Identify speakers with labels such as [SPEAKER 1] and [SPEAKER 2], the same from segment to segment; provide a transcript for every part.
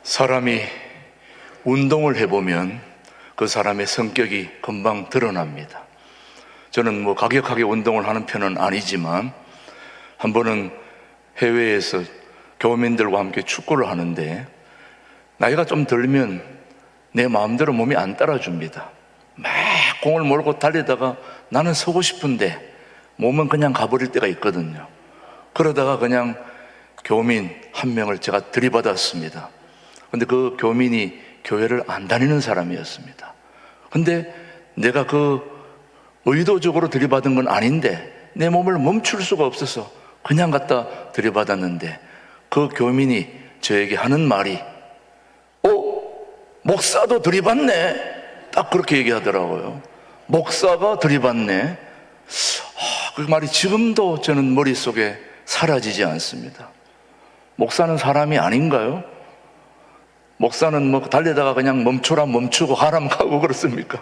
[SPEAKER 1] 사람이 운동을 해보면 그 사람의 성격이 금방 드러납니다. 저는 가격하게 운동을 하는 편은 아니지만 한 번은 해외에서 교민들과 함께 축구를 하는데 나이가 좀 들면 내 마음대로 몸이 안 따라줍니다. 막 공을 몰고 달리다가 나는 서고 싶은데 몸은 그냥 가버릴 때가 있거든요. 그러다가 그냥 교민 한 명을 제가 들이받았습니다. 근데 그 교민이 교회를 안 다니는 사람이었습니다. 근데 내가 의도적으로 들이받은 건 아닌데 내 몸을 멈출 수가 없어서 그냥 갖다 들이받았는데 그 교민이 저에게 하는 말이 목사도 들이받네. 딱 그렇게 얘기하더라고요. 목사가 들이받네. 그 말이 지금도 저는 머릿속에 사라지지 않습니다. 목사는 사람이 아닌가요? 목사는 달리다가 그냥 멈추라 멈추고 가라면 가고 그렇습니까?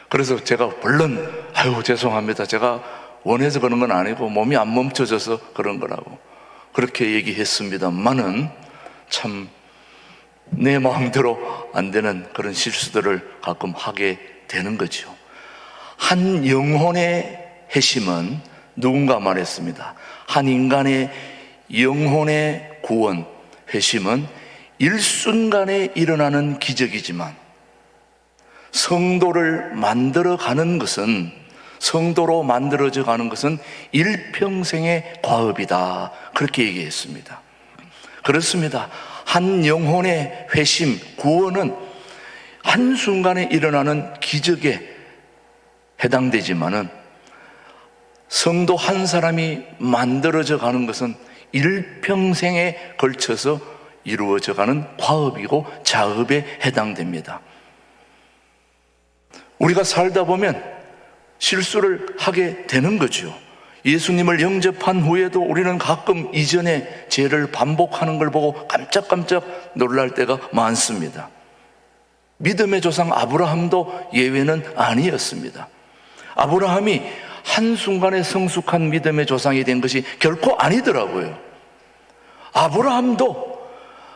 [SPEAKER 1] 그래서 제가 물론 죄송합니다. 제가 원해서 그런 건 아니고 몸이 안 멈춰져서 그런 거라고 그렇게 얘기했습니다만은 참 내 마음대로 안 되는 그런 실수들을 가끔 하게 되는 거죠. 한 영혼의 회심은 누군가 말했습니다. 한 인간의 영혼의 구원, 회심은 일순간에 일어나는 기적이지만 성도를 만들어가는 것은, 성도로 만들어져 가는 것은 일평생의 과업이다. 그렇게 얘기했습니다. 그렇습니다. 한 영혼의 회심, 구원은 한순간에 일어나는 기적에 해당되지만은 성도 한 사람이 만들어져 가는 것은 일평생에 걸쳐서 이루어져 가는 과업이고 작업에 해당됩니다. 우리가 살다 보면 실수를 하게 되는 거죠. 예수님을 영접한 후에도 우리는 가끔 이전의 죄를 반복하는 걸 보고 깜짝깜짝 놀랄 때가 많습니다. 믿음의 조상 아브라함도 예외는 아니었습니다. 아브라함이 한순간에 성숙한 믿음의 조상이 된 것이 결코 아니더라고요. 아브라함도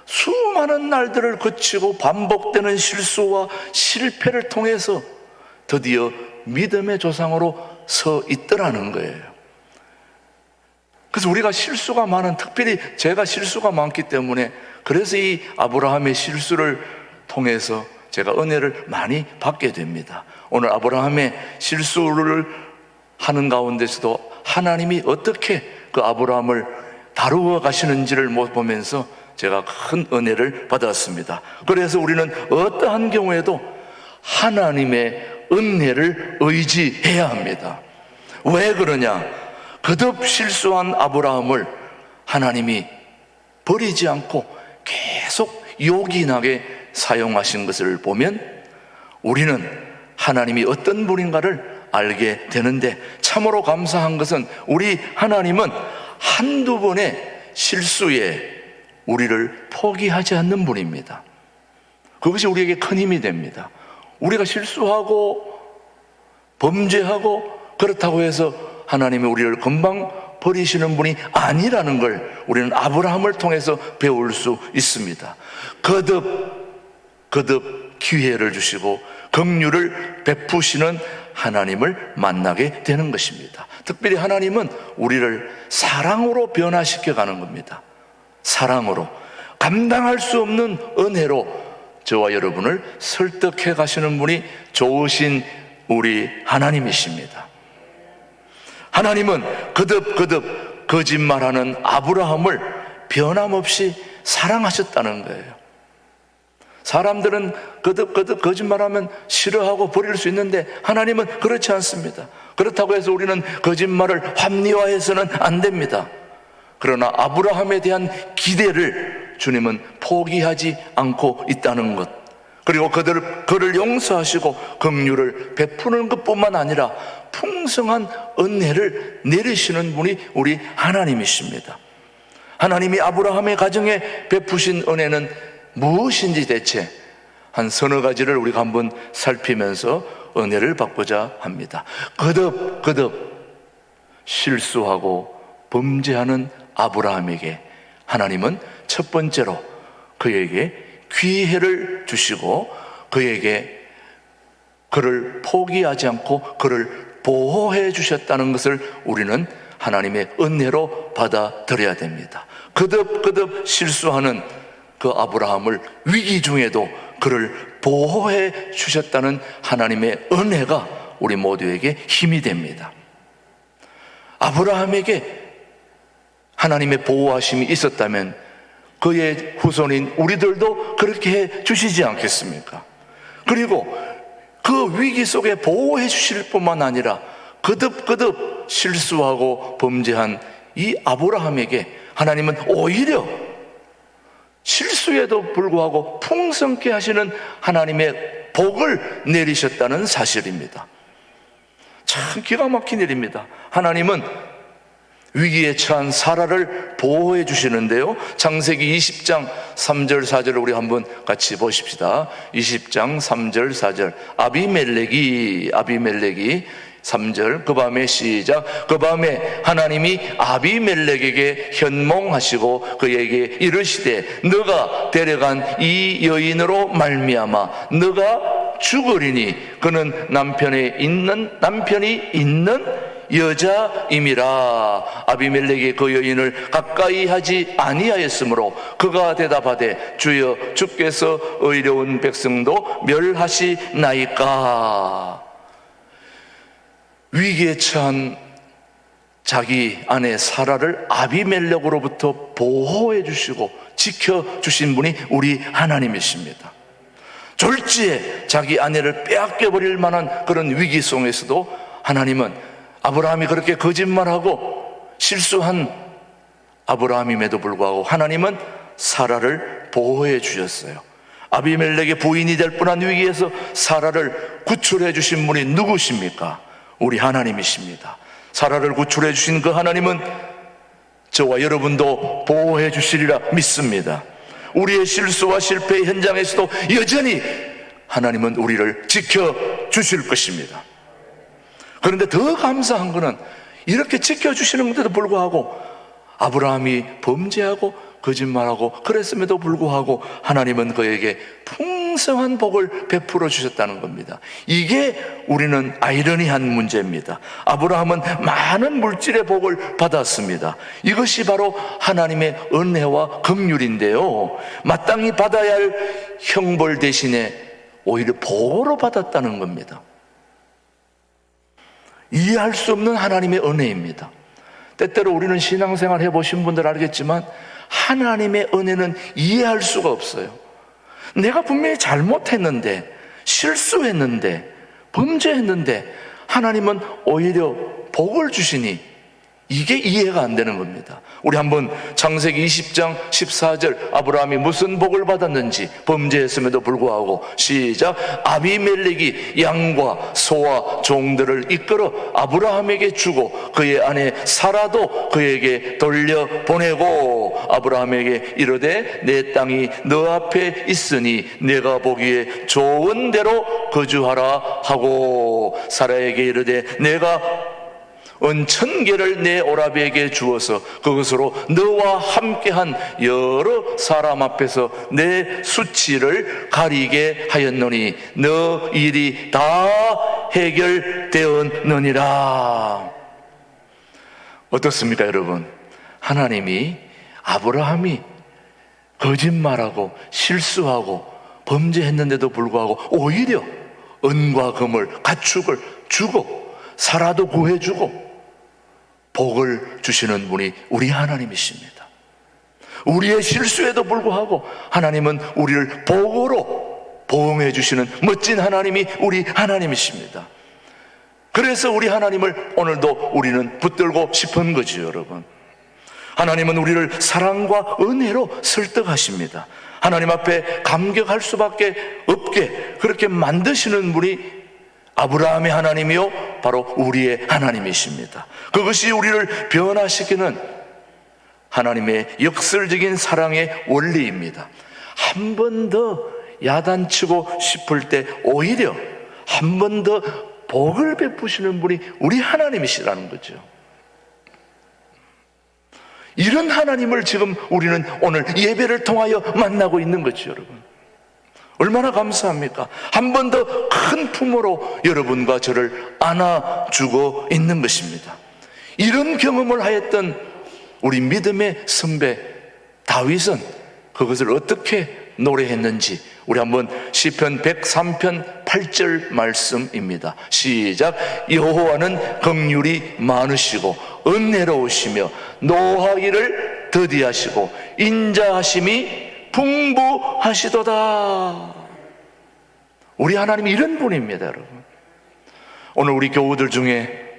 [SPEAKER 1] 수많은 날들을 거치고 반복되는 실수와 실패를 통해서 드디어 믿음의 조상으로 서 있더라는 거예요. 그래서 우리가 실수가 많은, 특별히 제가 실수가 많기 때문에 그래서 이 아브라함의 실수를 통해서 제가 은혜를 많이 받게 됩니다. 오늘 아브라함의 실수를 하는 가운데서도 하나님이 어떻게 그 아브라함을 다루어 가시는지를 보면서 제가 큰 은혜를 받았습니다. 그래서 우리는 어떠한 경우에도 하나님의 은혜를 의지해야 합니다. 왜 그러냐? 거듭 실수한 아브라함을 하나님이 버리지 않고 계속 요긴하게 사용하신 것을 보면 우리는 하나님이 어떤 분인가를 알게 되는데, 참으로 감사한 것은 우리 하나님은 한두 번의 실수에 우리를 포기하지 않는 분입니다. 그것이 우리에게 큰 힘이 됩니다. 우리가 실수하고 범죄하고 그렇다고 해서 하나님이 우리를 금방 버리시는 분이 아니라는 걸 우리는 아브라함을 통해서 배울 수 있습니다. 거듭 기회를 주시고 긍휼을 베푸시는 하나님을 만나게 되는 것입니다. 특별히 하나님은 우리를 사랑으로 변화시켜 가는 겁니다. 사랑으로, 감당할 수 없는 은혜로 저와 여러분을 설득해 가시는 분이 좋으신 우리 하나님이십니다. 하나님은 거듭 거짓말하는 아브라함을 변함없이 사랑하셨다는 거예요. 사람들은 거듭 거짓말하면 싫어하고 버릴 수 있는데 하나님은 그렇지 않습니다. 그렇다고 해서 우리는 거짓말을 합리화해서는 안 됩니다. 그러나 아브라함에 대한 기대를 주님은 포기하지 않고 있다는 것, 그리고 그를 용서하시고 긍휼을 베푸는 것뿐만 아니라 풍성한 은혜를 내리시는 분이 우리 하나님이십니다. 하나님이 아브라함의 가정에 베푸신 은혜는 무엇인지 대체 한 서너 가지를 우리가 한번 살피면서 은혜를 받고자 합니다. 거듭 실수하고 범죄하는 아브라함에게 하나님은 첫 번째로 그에게 기회를 주시고 그를 포기하지 않고 그를 보호해 주셨다는 것을 우리는 하나님의 은혜로 받아들여야 됩니다. 거듭 실수하는 그 아브라함을 위기 중에도 그를 보호해 주셨다는 하나님의 은혜가 우리 모두에게 힘이 됩니다. 아브라함에게 하나님의 보호하심이 있었다면 그의 후손인 우리들도 그렇게 해 주시지 않겠습니까? 그리고 그 위기 속에 보호해 주실 뿐만 아니라 거듭 실수하고 범죄한 이 아브라함에게 하나님은 오히려 실수에도 불구하고 풍성케 하시는 하나님의 복을 내리셨다는 사실입니다. 참 기가 막힌 일입니다. 하나님은 위기에 처한 사라를 보호해 주시는데요, 창세기 20장 3절 4절을 우리 한번 같이 보십시다. 20장 3절 4절. 아비멜렉이 3절. 그 밤에 시작. 그 밤에 하나님이 아비멜렉에게 현몽하시고 그에게 이르시되 너가 데려간 이 여인으로 말미암아 너가 죽으리니 그는 남편이 있는 여자임이라. 아비멜렉이 그 여인을 가까이 하지 아니하였으므로 그가 대답하되 주여 주께서 의로운 백성도 멸하시나이까. 위기에 처한 자기 아내 사라를 아비멜렉으로부터 보호해 주시고 지켜주신 분이 우리 하나님이십니다. 졸지에 자기 아내를 빼앗겨 버릴 만한 그런 위기 속에서도 하나님은 아브라함이 그렇게 거짓말하고 실수한 아브라함임에도 불구하고 하나님은 사라를 보호해 주셨어요. 아비멜렉의 부인이 될 뻔한 위기에서 사라를 구출해 주신 분이 누구십니까? 우리 하나님이십니다. 사라를 구출해 주신 그 하나님은 저와 여러분도 보호해 주시리라 믿습니다. 우리의 실수와 실패의 현장에서도 여전히 하나님은 우리를 지켜주실 것입니다. 그런데 더 감사한 것은 이렇게 지켜주시는데도 불구하고 아브라함이 범죄하고 거짓말하고 그랬음에도 불구하고 하나님은 그에게 풍성한 복을 베풀어 주셨다는 겁니다. 이게 우리는 아이러니한 문제입니다. 아브라함은 많은 물질의 복을 받았습니다. 이것이 바로 하나님의 은혜와 긍휼인데요, 마땅히 받아야 할 형벌 대신에 오히려 복으로 받았다는 겁니다. 이해할 수 없는 하나님의 은혜입니다. 때때로 우리는 신앙생활 해보신 분들 알겠지만 하나님의 은혜는 이해할 수가 없어요. 내가 분명히 잘못했는데, 실수했는데, 범죄했는데 하나님은 오히려 복을 주시니 이게 이해가 안 되는 겁니다. 우리 한번 창세기 20장 14절 아브라함이 무슨 복을 받았는지, 범죄했음에도 불구하고 시작. 아비멜렉이 양과 소와 종들을 이끌어 아브라함에게 주고 그의 아내 사라도 그에게 돌려보내고 아브라함에게 이르되 내 땅이 너 앞에 있으니 내가 보기에 좋은 대로 거주하라 하고 사라에게 이르되 내가 은 1000개를 내 오라비에게 주어서 그것으로 너와 함께한 여러 사람 앞에서 내 수치를 가리게 하였노니 너 일이 다 해결되었느니라. 어떻습니까 여러분? 하나님이 아브라함이 거짓말하고 실수하고 범죄했는데도 불구하고 오히려 은과 금을 가축을 주고 사라도 구해주고 복을 주시는 분이 우리 하나님이십니다. 우리의 실수에도 불구하고 하나님은 우리를 복으로 보응해 주시는 멋진 하나님이 우리 하나님이십니다. 그래서 우리 하나님을 오늘도 우리는 붙들고 싶은 거지요, 여러분. 하나님은 우리를 사랑과 은혜로 설득하십니다. 하나님 앞에 감격할 수밖에 없게 그렇게 만드시는 분이 아브라함의 하나님이요 바로 우리의 하나님이십니다. 그것이 우리를 변화시키는 하나님의 역설적인 사랑의 원리입니다. 한 번 더 야단치고 싶을 때 오히려 한 번 더 복을 베푸시는 분이 우리 하나님이시라는 거죠. 이런 하나님을 지금 우리는 오늘 예배를 통하여 만나고 있는 거죠, 여러분. 얼마나 감사합니까? 한 번 더 큰 품으로 여러분과 저를 안아주고 있는 것입니다. 이런 경험을 하였던 우리 믿음의 선배 다윗은 그것을 어떻게 노래했는지 우리 한번 시편 103편 8절 말씀입니다. 시작. 여호와는 긍휼이 많으시고 은혜로우시며 노하기를 더디하시고 인자하심이 풍부하시도다. 우리 하나님이 이런 분입니다, 여러분. 오늘 우리 교우들 중에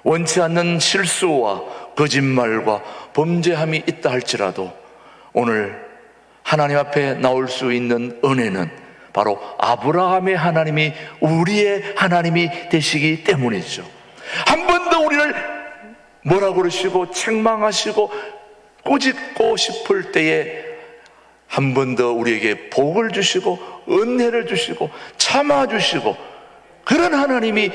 [SPEAKER 1] 원치 않는 실수와 거짓말과 범죄함이 있다 할지라도 오늘 하나님 앞에 나올 수 있는 은혜는 바로 아브라함의 하나님이 우리의 하나님이 되시기 때문이죠. 한 번 더 우리를 뭐라고 그러시고 책망하시고 꾸짖고 싶을 때에 한 번 더 우리에게 복을 주시고 은혜를 주시고 참아주시고 그런 하나님이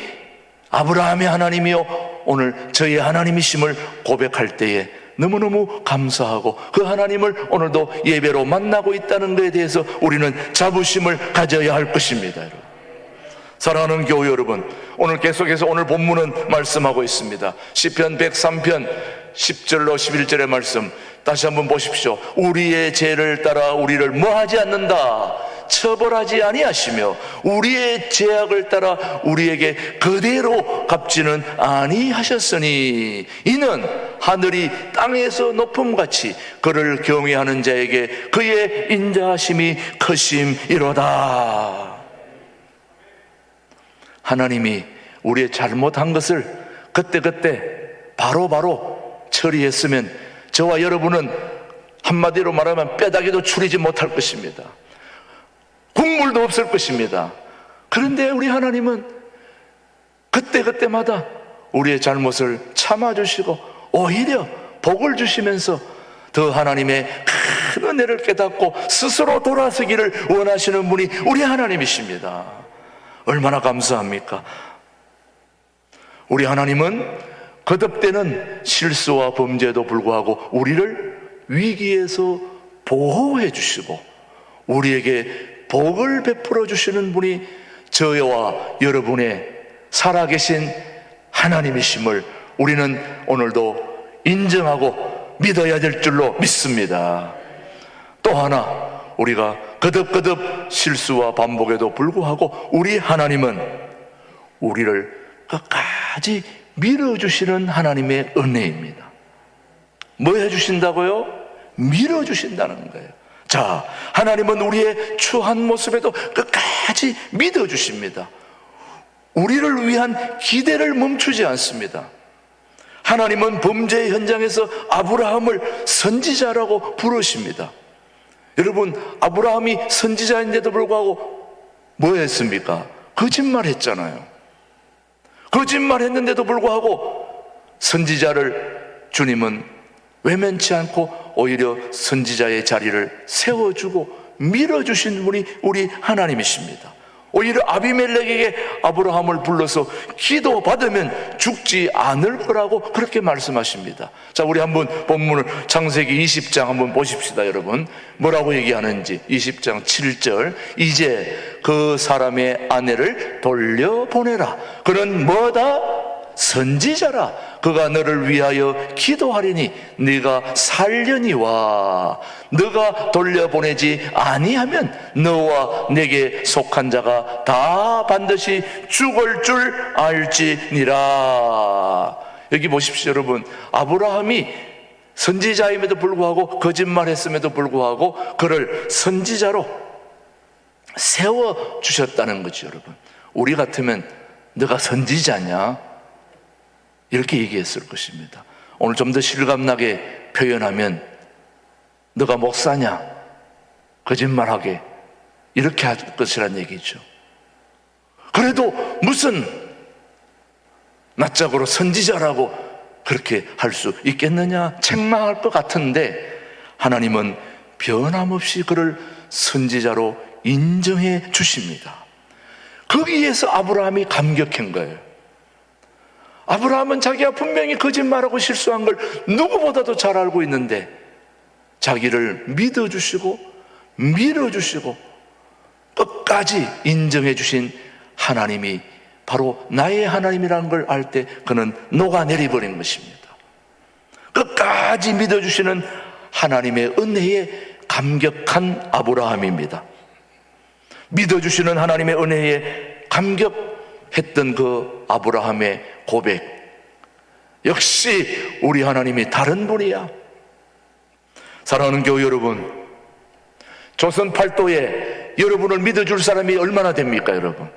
[SPEAKER 1] 아브라함의 하나님이요 오늘 저희 하나님이심을 고백할 때에 너무너무 감사하고 그 하나님을 오늘도 예배로 만나고 있다는 것에 대해서 우리는 자부심을 가져야 할 것입니다. 여러분. 사랑하는 교우 여러분, 오늘 계속해서 오늘 본문은 말씀하고 있습니다. 시편 103편 10절로 11절의 말씀 다시 한번 보십시오. 우리의 죄를 따라 우리를 뭐하지 않는다, 처벌하지 아니하시며 우리의 죄악을 따라 우리에게 그대로 갚지는 아니하셨으니 이는 하늘이 땅에서 높음같이 그를 경외하는 자에게 그의 인자하심이 크심이로다. 하나님이 우리의 잘못한 것을 그때그때 바로바로 처리했으면 저와 여러분은 한마디로 말하면 뼈다귀도 추리지 못할 것입니다. 국물도 없을 것입니다. 그런데 우리 하나님은 그때그때마다 우리의 잘못을 참아주시고 오히려 복을 주시면서 더 하나님의 큰 은혜를 깨닫고 스스로 돌아서기를 원하시는 분이 우리 하나님이십니다. 얼마나 감사합니까? 우리 하나님은 거듭되는 실수와 범죄에도 불구하고 우리를 위기에서 보호해 주시고 우리에게 복을 베풀어 주시는 분이 저와 여러분의 살아계신 하나님이심을 우리는 오늘도 인정하고 믿어야 될 줄로 믿습니다. 또 하나 우리가 거듭거듭 실수와 반복에도 불구하고 우리 하나님은 우리를 끝까지 밀어주시는 하나님의 은혜입니다. 뭐 해주신다고요? 밀어주신다는 거예요. 자, 하나님은 우리의 추한 모습에도 끝까지 믿어주십니다. 우리를 위한 기대를 멈추지 않습니다. 하나님은 범죄의 현장에서 아브라함을 선지자라고 부르십니다. 여러분, 아브라함이 선지자인데도 불구하고 뭐 했습니까? 거짓말 했잖아요. 거짓말 했는데도 불구하고 선지자를 주님은 외면치 않고 오히려 선지자의 자리를 세워주고 밀어주신 분이 우리 하나님이십니다. 오히려 아비멜렉에게 아브라함을 불러서 기도받으면 죽지 않을 거라고 그렇게 말씀하십니다. 자, 우리 한번 본문을 창세기 20장 한번 보십시다. 여러분 뭐라고 얘기하는지. 20장 7절 이제 그 사람의 아내를 돌려보내라. 그는 뭐다? 선지자라. 그가 너를 위하여 기도하리니 네가 살려니와 너가 돌려보내지 아니하면 너와 내게 속한 자가 다 반드시 죽을 줄 알지니라. 여기 보십시오. 여러분, 아브라함이 선지자임에도 불구하고 거짓말했음에도 불구하고 그를 선지자로 세워주셨다는 거죠. 여러분, 우리 같으면 너가 선지자냐? 이렇게 얘기했을 것입니다. 오늘 좀 더 실감나게 표현하면 너가 목사냐? 거짓말하게 이렇게 할 것이란 얘기죠. 그래도 무슨 낯짝으로 선지자라고 그렇게 할 수 있겠느냐? 책망할 것 같은데 하나님은 변함없이 그를 선지자로 인정해 주십니다. 거기에서 아브라함이 감격한 거예요. 아브라함은 자기가 분명히 거짓말하고 실수한 걸 누구보다도 잘 알고 있는데 자기를 믿어주시고 밀어주시고 끝까지 인정해 주신 하나님이 바로 나의 하나님이라는 걸 알 때 그는 녹아내려버린 것입니다. 끝까지 믿어주시는 하나님의 은혜에 감격한 아브라함입니다. 믿어주시는 하나님의 은혜에 감격했던 그 아브라함의 고백, 역시 우리 하나님이 다른 분이야. 사랑하는 교회 여러분, 조선 팔도에 여러분을 믿어줄 사람이 얼마나 됩니까, 여러분?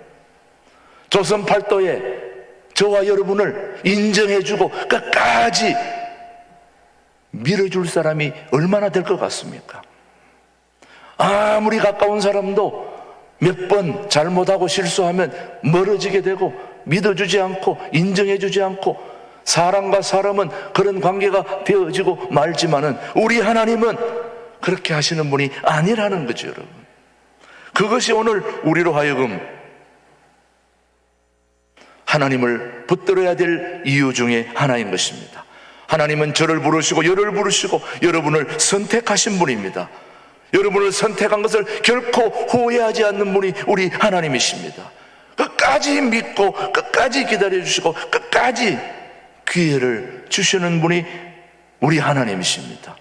[SPEAKER 1] 조선 팔도에 저와 여러분을 인정해주고 끝까지 밀어줄 사람이 얼마나 될 것 같습니까? 아무리 가까운 사람도 몇 번 잘못하고 실수하면 멀어지게 되고 믿어주지 않고 인정해주지 않고 사람과 사람은 그런 관계가 되어지고 말지만은 우리 하나님은 그렇게 하시는 분이 아니라는 거죠, 여러분. 그것이 오늘 우리로 하여금 하나님을 붙들어야 될 이유 중에 하나인 것입니다. 하나님은 저를 부르시고 여를 부르시고 여러분을 선택하신 분입니다. 여러분을 선택한 것을 결코 후회하지 않는 분이 우리 하나님이십니다. 끝까지 믿고 끝까지 기다려주시고 끝까지 기회를 주시는 분이 우리 하나님이십니다.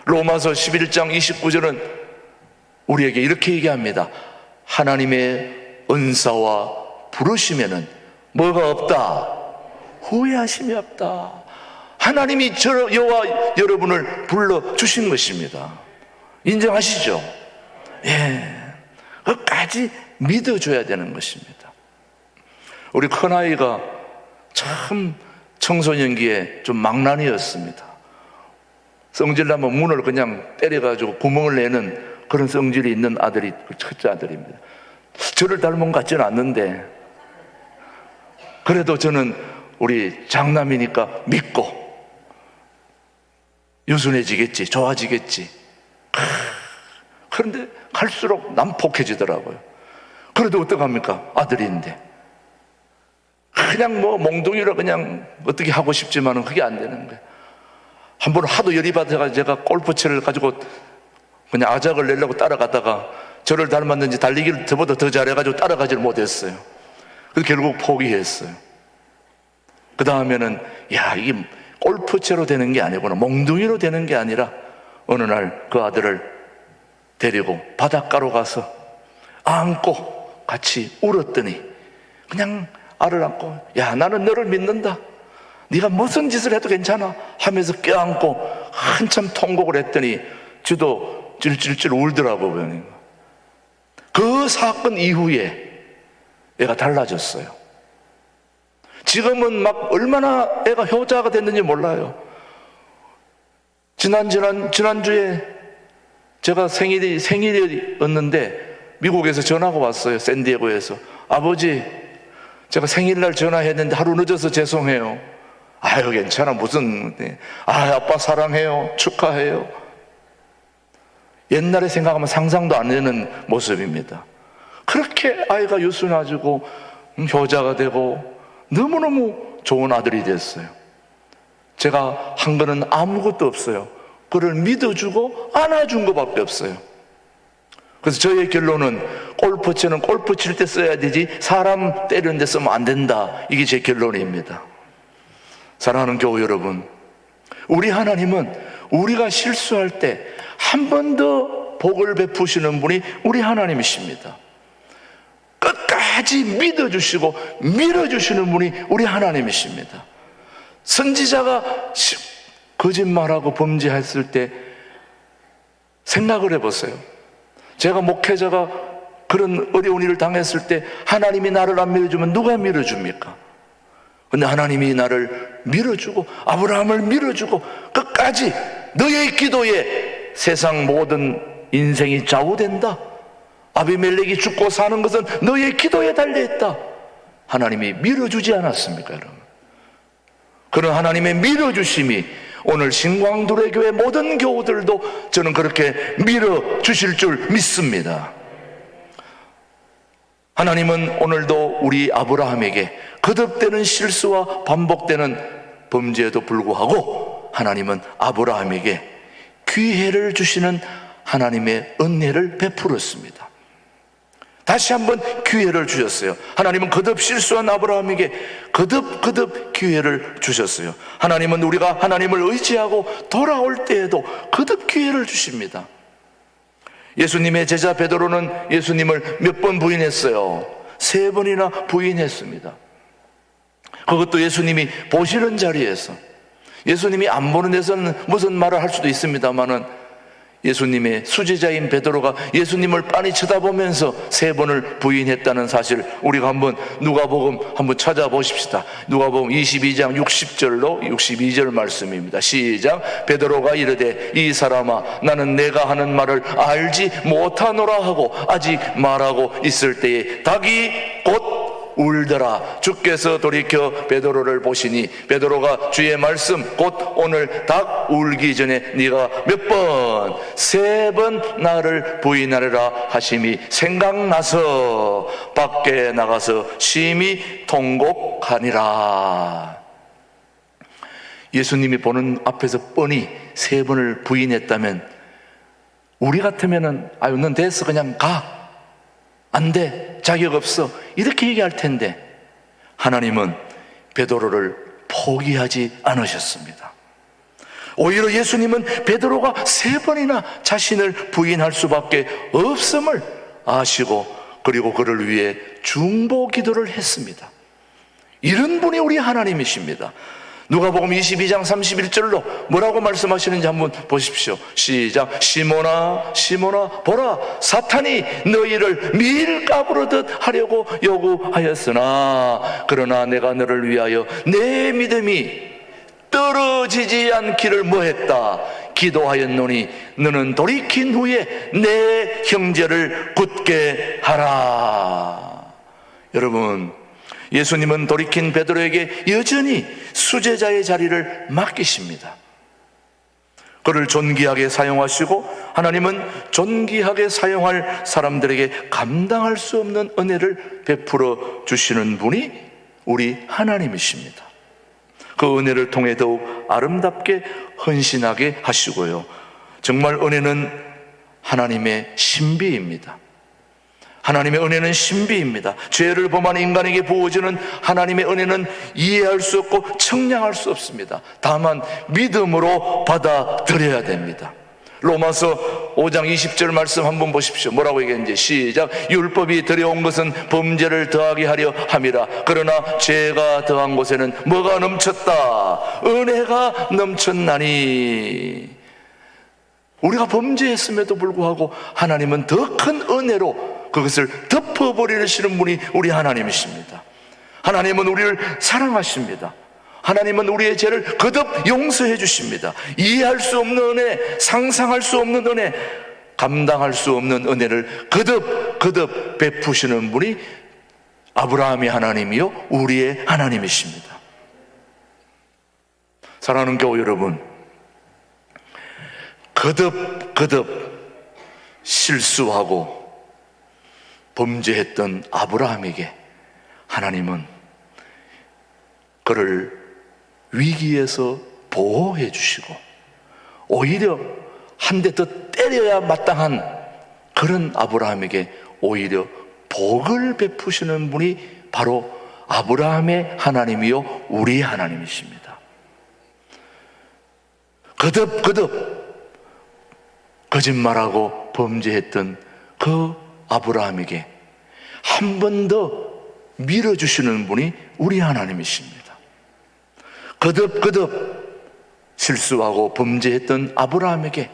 [SPEAKER 1] 로마서 11장 29절은 우리에게 이렇게 얘기합니다. 하나님의 은사와 부르심에는 뭐가 없다? 후회하심이 없다. 하나님이 저와 여러분을 불러주신 것입니다. 인정하시죠? 예. 끝까지 믿어줘야 되는 것입니다. 우리 큰아이가 참 청소년기에 좀 망난이였습니다. 성질나면 문을 그냥 때려가지고 구멍을 내는 그런 성질이 있는 아들이 첫째 아들입니다. 저를 닮은 것 같지는 않는데 그래도 저는 우리 장남이니까 믿고 유순해지겠지, 좋아지겠지. 그런데 갈수록 난폭해지더라고요. 그래도 어떡합니까? 아들인데. 그냥 뭐 몽둥이로 그냥 어떻게 하고 싶지만은 그게 안 되는 거예요. 한 번 하도 열이 받아가 제가 골프채를 가지고 그냥 아작을 내려고 따라가다가 저를 닮았는지 달리기를 저보다 더 잘해가지고 따라가지를 못했어요. 그래서 결국 포기했어요. 그 다음에는 야, 이게 골프채로 되는 게 아니구나, 몽둥이로 되는 게 아니라 어느 날 그 아들을 데리고 바닷가로 가서 안고 같이 울었더니 그냥 알을 안고 야, 나는 너를 믿는다, 네가 무슨 짓을 해도 괜찮아 하면서 껴안고 한참 통곡을 했더니 저도 찔찔찔 울더라고요. 그 사건 이후에 애가 달라졌어요. 지금은 막 얼마나 애가 효자가 됐는지 몰라요. 지난주에 제가 생일이었는데 미국에서 전화가 왔어요. 샌디에고에서. 아버지, 제가 생일날 전화했는데 하루 늦어서 죄송해요. 아유, 괜찮아, 무슨, 아빠 사랑해요, 축하해요. 옛날에 생각하면 상상도 안 되는 모습입니다. 그렇게 아이가 유순해지고 효자가 되고 너무너무 좋은 아들이 됐어요. 제가 한 거는 아무것도 없어요. 그를 믿어주고 안아준 것밖에 없어요. 그래서 저의 결론은 골프채는 골프 칠 때 써야 되지 사람 때리는 데 쓰면 안 된다. 이게 제 결론입니다. 사랑하는 교회 여러분, 우리 하나님은 우리가 실수할 때 한 번 더 복을 베푸시는 분이 우리 하나님이십니다. 끝까지 믿어주시고 밀어주시는 분이 우리 하나님이십니다. 선지자가 거짓말하고 범죄했을 때 생각을 해보세요. 제가 목회자가 그런 어려운 일을 당했을 때 하나님이 나를 안 밀어주면 누가 밀어줍니까? 근데 하나님이 나를 밀어주고 아브라함을 밀어주고 끝까지 너의 기도에 세상 모든 인생이 좌우된다. 아비멜렉이 죽고 사는 것은 너의 기도에 달려있다. 하나님이 밀어주지 않았습니까, 여러분? 그런 하나님의 밀어주심이 오늘 신광두레 교회 모든 교우들도 저는 그렇게 밀어주실 줄 믿습니다. 하나님은 오늘도 우리 아브라함에게 거듭되는 실수와 반복되는 범죄에도 불구하고 하나님은 아브라함에게 기회를 주시는 하나님의 은혜를 베풀었습니다. 다시 한번 기회를 주셨어요. 하나님은 거듭 실수한 아브라함에게 거듭 기회를 주셨어요. 하나님은 우리가 하나님을 의지하고 돌아올 때에도 거듭 기회를 주십니다. 예수님의 제자 베드로는 예수님을 몇 번 부인했어요? 3번이나 부인했습니다. 그것도 예수님이 보시는 자리에서. 예수님이 안 보는 데서는 무슨 말을 할 수도 있습니다만은 예수님의 수제자인 베드로가 예수님을 빤히 쳐다보면서 3번을 부인했다는 사실, 우리가 한번 누가복음 한번 찾아보십시다. 누가복음 22장 60절로 62절 말씀입니다. 시작. 베드로가 이르되 이 사람아 나는 내가 하는 말을 알지 못하노라 하고 아직 말하고 있을 때에 닭이 곧 울더라. 주께서 돌이켜 베드로를 보시니 베드로가 주의 말씀 곧 오늘 닭 울기 전에 네가 몇 번? 3번 나를 부인하리라 하심이 생각나서 밖에 나가서 심히 통곡하니라. 예수님이 보는 앞에서 뻔히 3번을 부인했다면 우리 같으면은 아유 넌 됐어 그냥 가, 안 돼, 자격 없어, 이렇게 얘기할 텐데 하나님은 베드로를 포기하지 않으셨습니다. 오히려 예수님은 베드로가 3번이나 자신을 부인할 수밖에 없음을 아시고 그리고 그를 위해 중보 기도를 했습니다. 이런 분이 우리 하나님이십니다. 누가복음 22장 31절로 뭐라고 말씀하시는지 한번 보십시오. 시작. 시몬아 시몬아 보라 사탄이 너희를 밀가부르듯 하려고 요구하였으나 그러나 내가 너를 위하여 내 믿음이 떨어지지 않기를 뭐했다? 기도하였노니 너는 돌이킨 후에 내 형제를 굳게 하라. 여러분, 예수님은 돌이킨 베드로에게 여전히 수제자의 자리를 맡기십니다. 그를 존귀하게 사용하시고 하나님은 존귀하게 사용할 사람들에게 감당할 수 없는 은혜를 베풀어 주시는 분이 우리 하나님이십니다. 그 은혜를 통해 더욱 아름답게 헌신하게 하시고요, 정말 은혜는 하나님의 신비입니다. 하나님의 은혜는 신비입니다. 죄를 범한 인간에게 부어지는 하나님의 은혜는 이해할 수 없고 청량할 수 없습니다. 다만 믿음으로 받아들여야 됩니다. 로마서 5장 20절 말씀 한번 보십시오. 뭐라고 얘기했는지 시작. 율법이 들여온 것은 범죄를 더하게 하려 함이라. 그러나 죄가 더한 곳에는 뭐가 넘쳤다? 은혜가 넘쳤나니. 우리가 범죄했음에도 불구하고 하나님은 더 큰 은혜로 그것을 덮어버리시는 분이 우리 하나님이십니다. 하나님은 우리를 사랑하십니다. 하나님은 우리의 죄를 거듭 용서해 주십니다. 이해할 수 없는 은혜, 상상할 수 없는 은혜, 감당할 수 없는 은혜를 거듭 베푸시는 분이 아브라함의 하나님이요 우리의 하나님이십니다. 사랑하는 교우 여러분, 거듭 실수하고 범죄했던 아브라함에게 하나님은 그를 위기에서 보호해 주시고 오히려 한 대 더 때려야 마땅한 그런 아브라함에게 오히려 복을 베푸시는 분이 바로 아브라함의 하나님이요 우리의 하나님이십니다. 거듭 거짓말하고 범죄했던 그 아브라함에게 한 번 더 밀어주시는 분이 우리 하나님이십니다. 거듭 실수하고 범죄했던 아브라함에게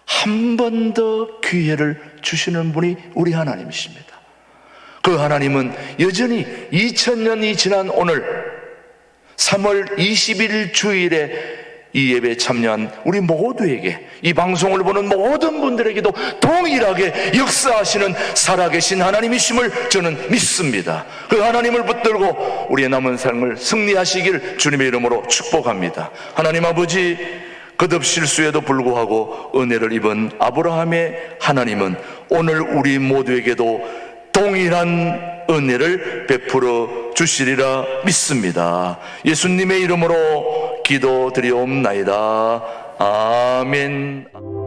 [SPEAKER 1] 한 번 더 기회를 주시는 분이 우리 하나님이십니다. 그 하나님은 여전히 2000년이 지난 오늘 3월 20일 주일에 이 예배에 참여한 우리 모두에게, 이 방송을 보는 모든 분들에게도 동일하게 역사하시는 살아계신 하나님이심을 저는 믿습니다. 그 하나님을 붙들고 우리의 남은 삶을 승리하시길 주님의 이름으로 축복합니다. 하나님 아버지, 거듭 실수에도 불구하고 은혜를 입은 아브라함의 하나님은 오늘 우리 모두에게도 동일한 은혜를 베풀어 주시리라 믿습니다. 예수님의 이름으로 기도드리옵나이다. 아멘.